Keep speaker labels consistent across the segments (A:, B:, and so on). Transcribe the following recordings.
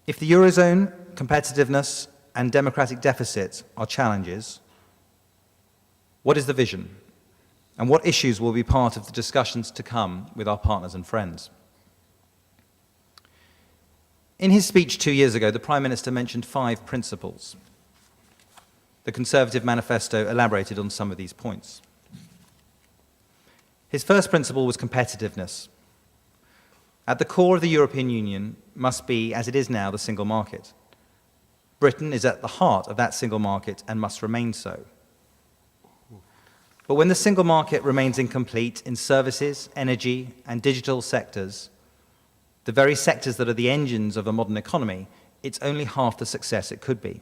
A: If the Eurozone, competitiveness, and democratic deficit are challenges, what is the vision? And what issues will be part of the discussions to come with our partners and friends? In his speech 2 years ago, the Prime Minister mentioned 5 principles. The Conservative manifesto elaborated on some of these points. His first principle was competitiveness. At the core of the European Union must be, as it is now, the single market. Britain is at the heart of that single market and must remain so. But when the single market remains incomplete in services, energy, and digital sectors, the very sectors that are the engines of a modern economy, it's only half the success it could be.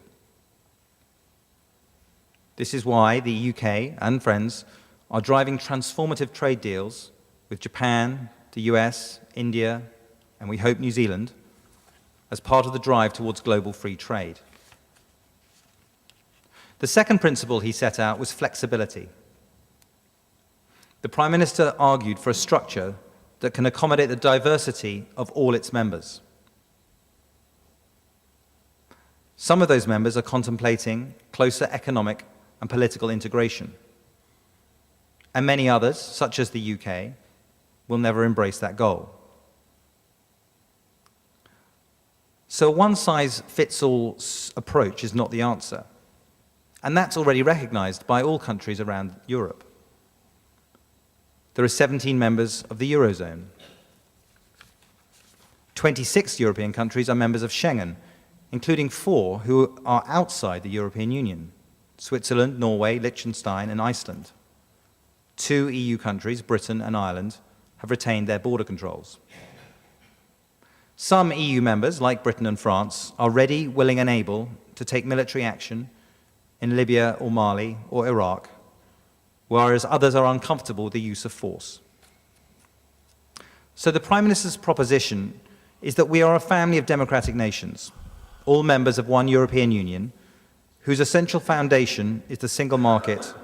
A: This is why the UK and friends are driving transformative trade deals with Japan, the US, India, and we hope New Zealand, as part of the drive towards global free trade. The second principle he set out was flexibility. The Prime Minister argued for a structure that can accommodate the diversity of all its members. Some of those members are contemplating closer economic and political integration, and many others, such as the UK, will never embrace that goal. So a one-size-fits-all approach is not the answer, and that's already recognized by all countries around Europe. There are 17 members of the Eurozone. 26 European countries are members of Schengen, including 4 who are outside the European Union: Switzerland, Norway, Liechtenstein, and Iceland. 2 EU countries, Britain and Ireland, have retained their border controls. Some EU members, like Britain and France, are ready, willing, and able to take military action in Libya or Mali or Iraq, whereas others are uncomfortable with the use of force. So the Prime Minister's proposition is that we are a family of democratic nations, all members of one European Union, whose essential foundation is the single market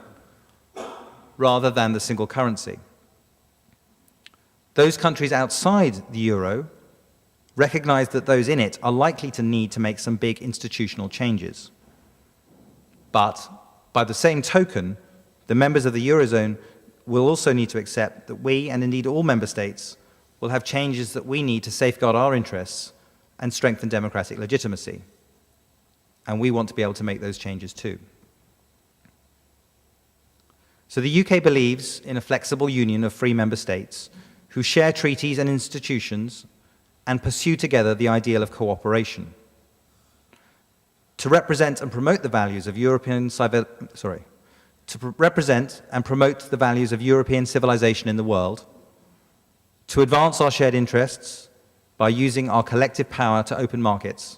A: rather than the single currency. Those countries outside the euro recognize that those in it are likely to need to make some big institutional changes. But by the same token, the members of the Eurozone will also need to accept that we, and indeed all member states, will have changes that we need to safeguard our interests and strengthen democratic legitimacy. And we want to be able to make those changes too. So the UK believes in a flexible union of free member states who share treaties and institutions and pursue together the ideal of cooperation. To represent and promote the values of European civilization in the world, to advance our shared interests by using our collective power to open markets,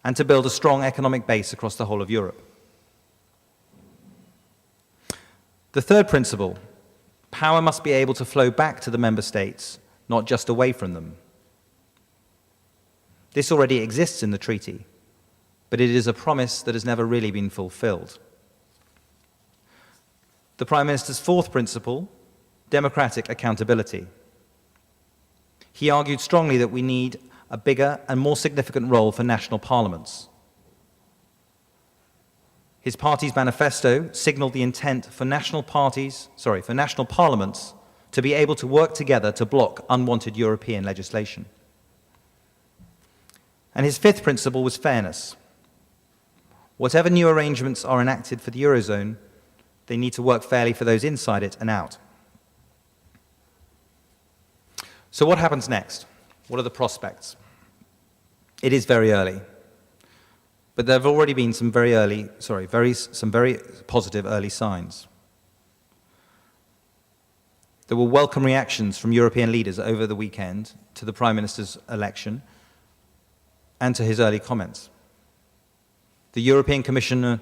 A: and to build a strong economic base across the whole of Europe. The third principle, power must be able to flow back to the member states, not just away from them. This already exists in the treaty, but it is a promise that has never really been fulfilled. The Prime Minister's fourth principle, democratic accountability. He argued strongly that we need a bigger and more significant role for national parliaments. His party's manifesto signaled the intent for national parliaments to be able to work together to block unwanted European legislation. And his fifth principle was fairness. Whatever new arrangements are enacted for the Eurozone, they need to work fairly for those inside it and out. So what happens next? What are the prospects? It is very early, but there have already been some very positive early signs. There were welcome reactions from European leaders over the weekend to the Prime Minister's election and to his early comments. The European Commission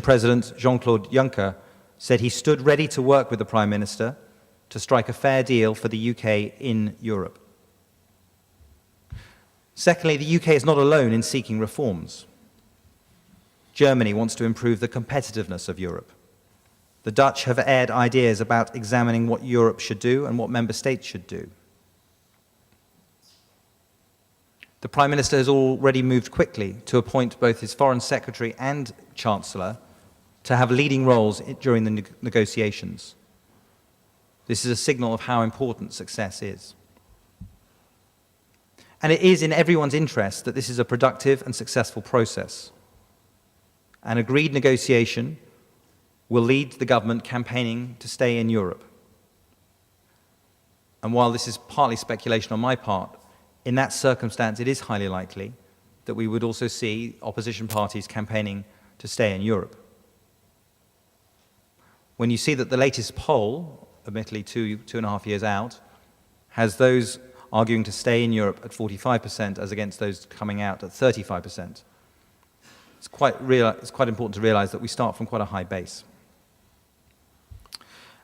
A: President Jean-Claude Juncker said he stood ready to work with the Prime Minister to strike a fair deal for the UK in Europe. Secondly, the UK is not alone in seeking reforms. Germany wants to improve the competitiveness of Europe. The Dutch have aired ideas about examining what Europe should do and what member states should do. The Prime Minister has already moved quickly to appoint both his Foreign Secretary and Chancellor to have leading roles during the negotiations. This is a signal of how important success is. And it is in everyone's interest that this is a productive and successful process. An agreed negotiation will lead the government campaigning to stay in Europe. And while this is partly speculation on my part, in that circumstance it is highly likely that we would also see opposition parties campaigning to stay in Europe. When you see that the latest poll, admittedly two and a half years out, has those arguing to stay in Europe at 45% as against those coming out at 35%, it's quite important to realize that we start from quite a high base.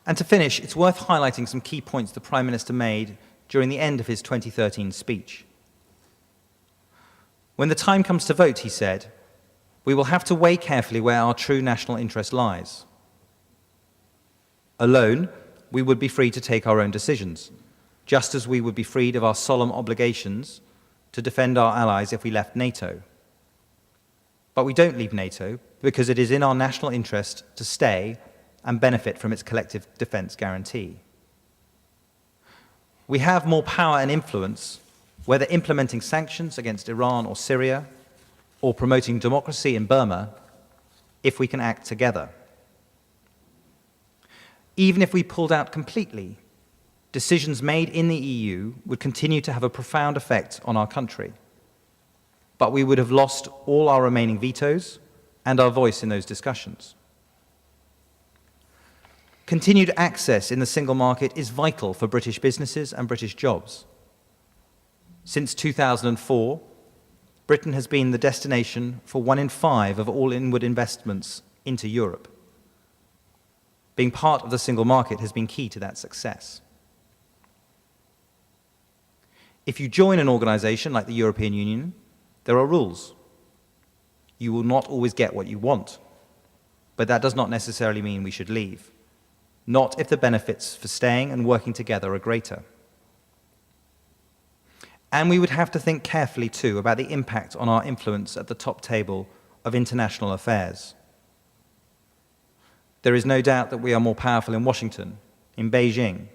A: And to finish, it's worth highlighting some key points the Prime Minister made during the end of his 2013 speech. When the time comes to vote, he said, we will have to weigh carefully where our true national interest lies. Alone, we would be free to take our own decisions, just as we would be freed of our solemn obligations to defend our allies if we left NATO. But we don't leave NATO because it is in our national interest to stay and benefit from its collective defense guarantee. We have more power and influence, whether implementing sanctions against Iran or Syria, or promoting democracy in Burma, if we can act together. Even if we pulled out completely, decisions made in the EU would continue to have a profound effect on our country. But we would have lost all our remaining vetoes and our voice in those discussions. Continued access in the single market is vital for British businesses and British jobs. Since 2004, Britain has been the destination for 1 in 5 of all inward investments into Europe. Being part of the single market has been key to that success. If you join an organization like the European Union, there are rules. You will not always get what you want, but that does not necessarily mean we should leave. Not if the benefits for staying and working together are greater. And we would have to think carefully, too, about the impact on our influence at the top table of international affairs. There is no doubt that we are more powerful in Washington, in Beijing,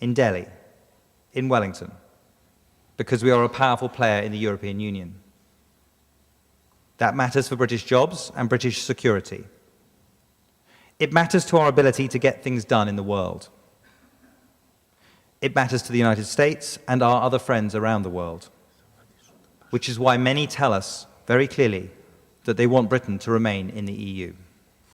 A: in Delhi, in Wellington, because we are a powerful player in the European Union. That matters for British jobs and British security. It matters to our ability to get things done in the world. It matters to the United States and our other friends around the world, which is why many tell us very clearly that they want Britain to remain in the EU.